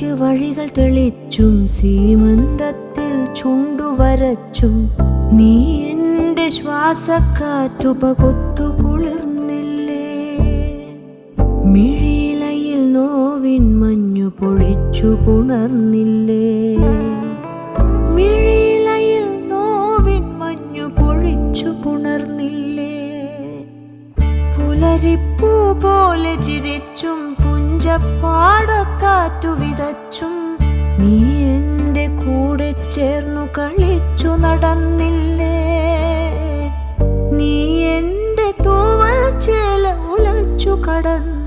എനിക്ക് വഴികൾ തെളിച്ചും സീമന്തത്തിൽ ചുണ്ടുവരച്ചും നീ എൻ്റെ ശ്വാസക്കാറ്റുപകൊത്തു കുളിർന്നില്ലേ. മിഴിയിലയിൽ നോവിൻ മഞ്ഞു പൊഴിച്ചു പുണർന്നില്ലേ. മിഴിയിലയിൽ നോവിൻ മഞ്ഞു പൊഴിച്ചു പുണർന്നില്ലേ. പുലരിപ്പൂ പോലെ ചിരിച്ചും പുഞ്ചപ്പാടക്കാറ്റു വിതച്ചും നീ എൻ്റെ കൂടെ ചേർന്നു കളിച്ചു നടന്നില്ലേ. നീ എൻ്റെ തൂവൽ ചേല ഉലച്ചു കടന്നു